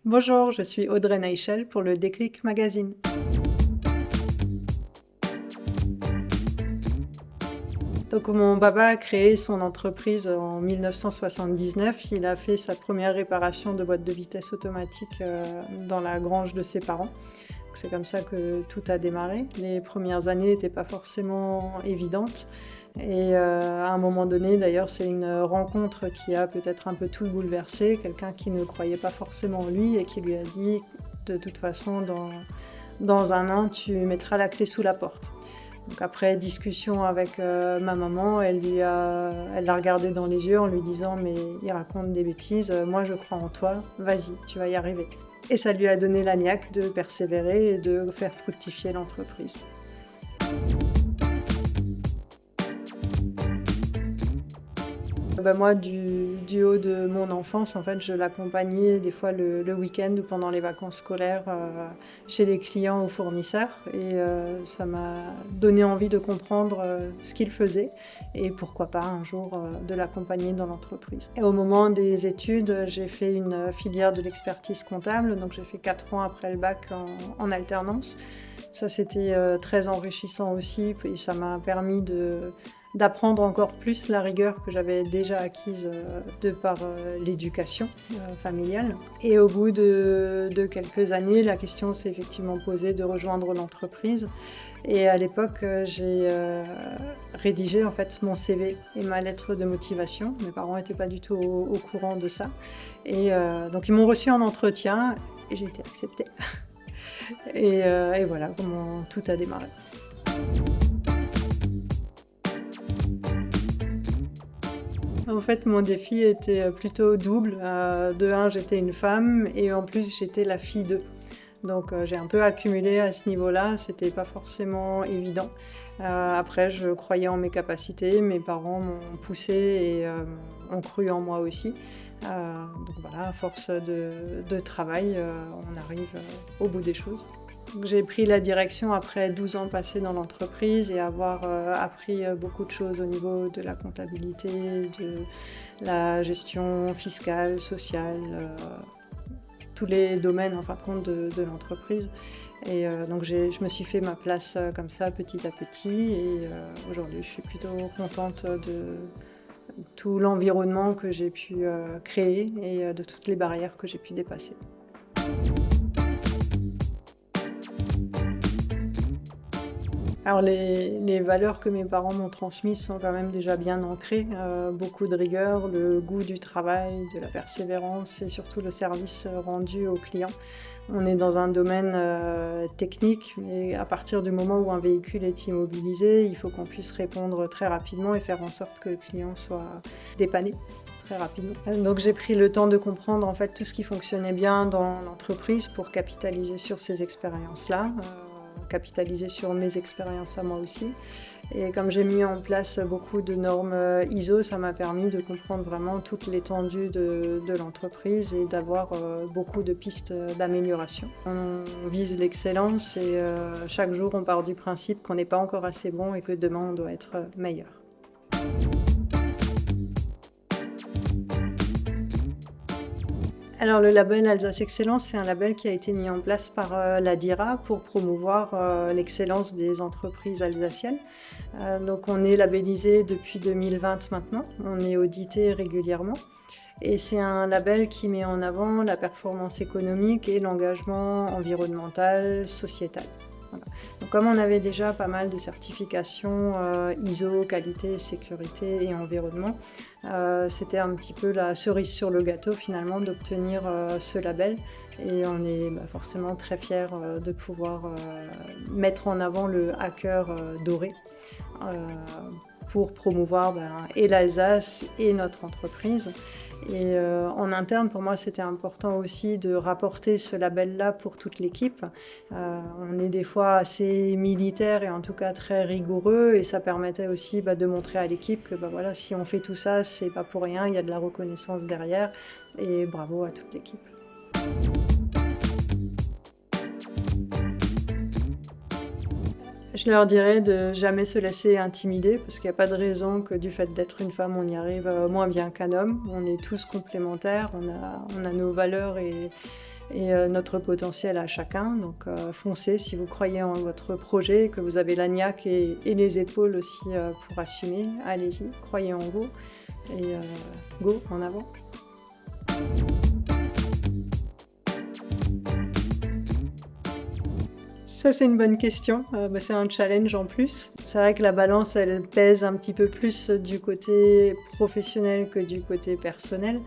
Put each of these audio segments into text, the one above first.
Bonjour, je suis Audrey Neichel pour le Déclic Magazine. Donc mon papa a créé son entreprise en 1979. Il a fait sa première réparation de boîte de vitesse automatique dans la grange de ses parents. Donc c'est comme ça que tout a démarré. Les premières années n'étaient pas forcément évidentes. Et à un moment donné, d'ailleurs, c'est une rencontre qui a peut-être un peu tout bouleversé. Quelqu'un qui ne croyait pas forcément en lui et qui lui a dit de toute façon, dans un an, tu mettras la clé sous la porte. Donc après discussion avec ma maman, elle l'a regardé dans les yeux en lui disant mais il raconte des bêtises, moi je crois en toi, vas-y, tu vas y arriver. Et ça lui a donné la niaque de persévérer et de faire fructifier l'entreprise. Moi, du haut de mon enfance, en fait, je l'accompagnais des fois le week-end ou pendant les vacances scolaires chez les clients ou fournisseurs. Et ça m'a donné envie de comprendre ce qu'il faisait et pourquoi pas un jour de l'accompagner dans l'entreprise. Et au moment des études, j'ai fait une filière de l'expertise comptable. Donc j'ai fait 4 ans après le bac en alternance. Ça, c'était très enrichissant aussi et ça m'a permis d'apprendre encore plus la rigueur que j'avais déjà acquise de par l'éducation familiale. Et au bout de quelques années, la question s'est effectivement posée de rejoindre l'entreprise. Et à l'époque, j'ai rédigé en fait mon CV et ma lettre de motivation. Mes parents n'étaient pas du tout au courant de ça. Et donc ils m'ont reçue en entretien et j'ai été acceptée. Et voilà comment tout a démarré. En fait, mon défi était plutôt double. De un, j'étais une femme et en plus, j'étais la fille d'eux. Donc j'ai un peu accumulé à ce niveau-là, c'était pas forcément évident. Après, je croyais en mes capacités, mes parents m'ont poussée et ont cru en moi aussi. Donc voilà, à force de travail, on arrive au bout des choses. Donc, j'ai pris la direction après 12 ans passés dans l'entreprise et avoir appris beaucoup de choses au niveau de la comptabilité, de la gestion fiscale, sociale, tous les domaines en fin de compte de l'entreprise. Et donc je me suis fait ma place comme ça petit à petit et aujourd'hui je suis plutôt contente de tout l'environnement que j'ai pu créer et de toutes les barrières que j'ai pu dépasser. Alors les valeurs que mes parents m'ont transmises sont quand même déjà bien ancrées. Beaucoup de rigueur, le goût du travail, de la persévérance et surtout le service rendu aux clients. On est dans un domaine technique, mais à partir du moment où un véhicule est immobilisé, il faut qu'on puisse répondre très rapidement et faire en sorte que le client soit dépanné très rapidement. Donc j'ai pris le temps de comprendre en fait tout ce qui fonctionnait bien dans l'entreprise pour capitaliser sur ces expériences-là. Capitaliser sur mes expériences à moi aussi. Et comme j'ai mis en place beaucoup de normes ISO, ça m'a permis de comprendre vraiment toute l'étendue de l'entreprise et d'avoir beaucoup de pistes d'amélioration. On vise l'excellence et chaque jour on part du principe qu'on n'est pas encore assez bon et que demain on doit être meilleur. Alors le label Alsace Excellence, c'est un label qui a été mis en place par la DIRA pour promouvoir l'excellence des entreprises alsaciennes. Donc on est labellisé depuis 2020 maintenant, on est audité régulièrement. Et c'est un label qui met en avant la performance économique et l'engagement environnemental, sociétal. Voilà. Donc comme on avait déjà pas mal de certifications ISO, qualité, sécurité et environnement, c'était un petit peu la cerise sur le gâteau finalement d'obtenir ce label. Et on est forcément très fiers de pouvoir mettre en avant le hacker doré pour promouvoir et l'Alsace et notre entreprise. Et en interne, pour moi, c'était important aussi de rapporter ce label-là pour toute l'équipe. On est des fois assez militaire et en tout cas très rigoureux et ça permettait aussi de montrer à l'équipe que voilà, si on fait tout ça, c'est pas pour rien, il y a de la reconnaissance derrière et bravo à toute l'équipe. Je leur dirais de jamais se laisser intimider parce qu'il n'y a pas de raison que du fait d'être une femme, on y arrive moins bien qu'un homme. On est tous complémentaires, on a nos valeurs et notre potentiel à chacun. Donc foncez si vous croyez en votre projet, que vous avez la niaque et les épaules aussi pour assumer. Allez-y, croyez en vous et go, en avant. Ça, c'est une bonne question. C'est un challenge en plus. C'est vrai que la balance, elle pèse un petit peu plus du côté professionnel que du côté personnel.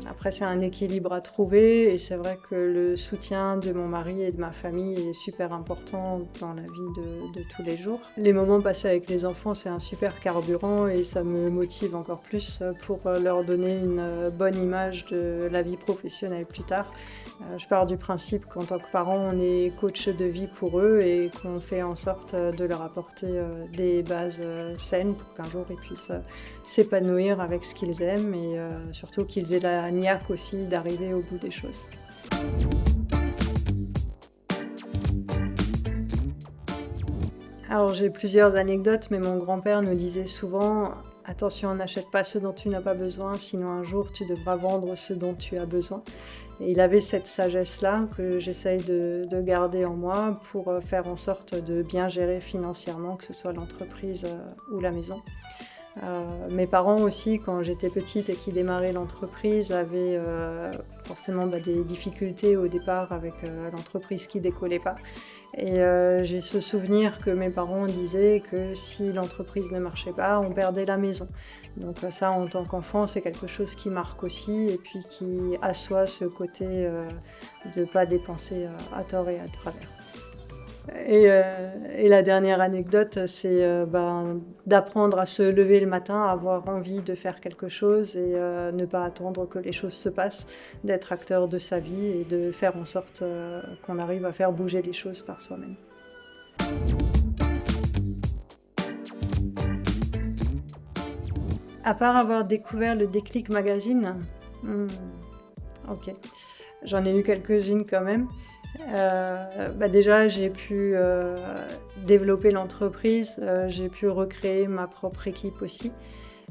Après, c'est un équilibre à trouver et c'est vrai que le soutien de mon mari et de ma famille est super important dans la vie de tous les jours. Les moments passés avec les enfants, c'est un super carburant et ça me motive encore plus pour leur donner une bonne image de la vie professionnelle plus tard. Je pars du principe qu'en tant que parent, on est coach de vie pour eux et qu'on fait en sorte de leur apporter des bases saines pour qu'un jour ils puissent s'épanouir avec ce qu'ils aiment et surtout qu'ils aient la niaque aussi d'arriver au bout des choses. Alors j'ai plusieurs anecdotes, mais mon grand-père nous disait souvent: attention, n'achète pas ce dont tu n'as pas besoin, sinon un jour tu devras vendre ce dont tu as besoin. Et il avait cette sagesse-là que j'essaye de garder en moi pour faire en sorte de bien gérer financièrement, que ce soit l'entreprise ou la maison. Mes parents aussi, quand j'étais petite et qu'ils démarraient l'entreprise, avaient forcément des difficultés au départ avec l'entreprise qui décollait pas. Et j'ai ce souvenir que mes parents disaient que si l'entreprise ne marchait pas, on perdait la maison. Donc ça, en tant qu'enfant, c'est quelque chose qui marque aussi et puis qui assoit ce côté de ne pas dépenser à tort et à travers. Et la dernière anecdote, c'est d'apprendre à se lever le matin, à avoir envie de faire quelque chose et ne pas attendre que les choses se passent, d'être acteur de sa vie et de faire en sorte qu'on arrive à faire bouger les choses par soi-même. À part avoir découvert le Déclic Magazine, ok, j'en ai eu quelques-unes quand même. Déjà, j'ai pu développer l'entreprise, j'ai pu recréer ma propre équipe aussi.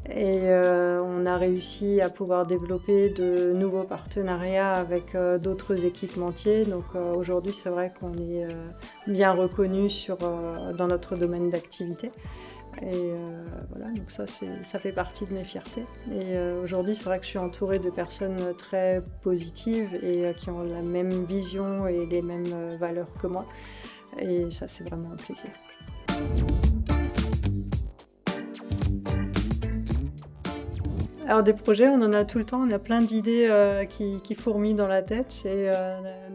Et on a réussi à pouvoir développer de nouveaux partenariats avec d'autres équipementiers. Donc aujourd'hui, c'est vrai qu'on est bien reconnu dans notre domaine d'activité. Et voilà, donc ça fait partie de mes fiertés. Et aujourd'hui, c'est vrai que je suis entourée de personnes très positives et qui ont la même vision et les mêmes valeurs que moi. Et ça, c'est vraiment un plaisir. Alors des projets, on en a tout le temps, on a plein d'idées qui fourmillent dans la tête. Et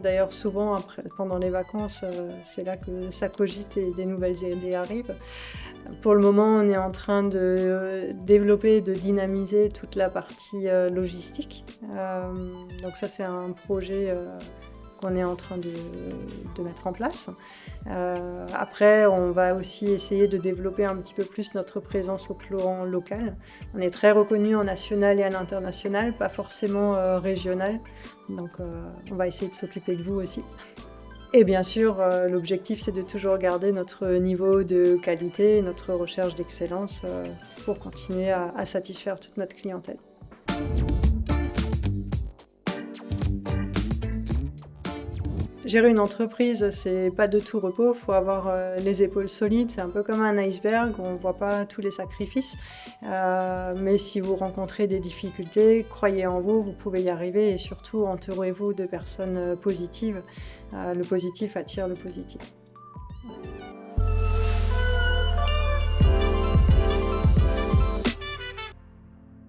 d'ailleurs souvent pendant les vacances, c'est là que ça cogite et des nouvelles idées arrivent. Pour le moment, on est en train de développer et de dynamiser toute la partie logistique. Donc ça, c'est un projet qu'on est en train de mettre en place. Après, on va aussi essayer de développer un petit peu plus notre présence au plan local. On est très reconnu en national et à l'international, pas forcément régional. Donc on va essayer de s'occuper de vous aussi. Et bien sûr, l'objectif, c'est de toujours garder notre niveau de qualité, notre recherche d'excellence pour continuer à satisfaire toute notre clientèle. Gérer une entreprise, c'est pas de tout repos, il faut avoir les épaules solides, c'est un peu comme un iceberg, on ne voit pas tous les sacrifices. Mais si vous rencontrez des difficultés, croyez en vous, vous pouvez y arriver et surtout entourez-vous de personnes positives. Le positif attire le positif.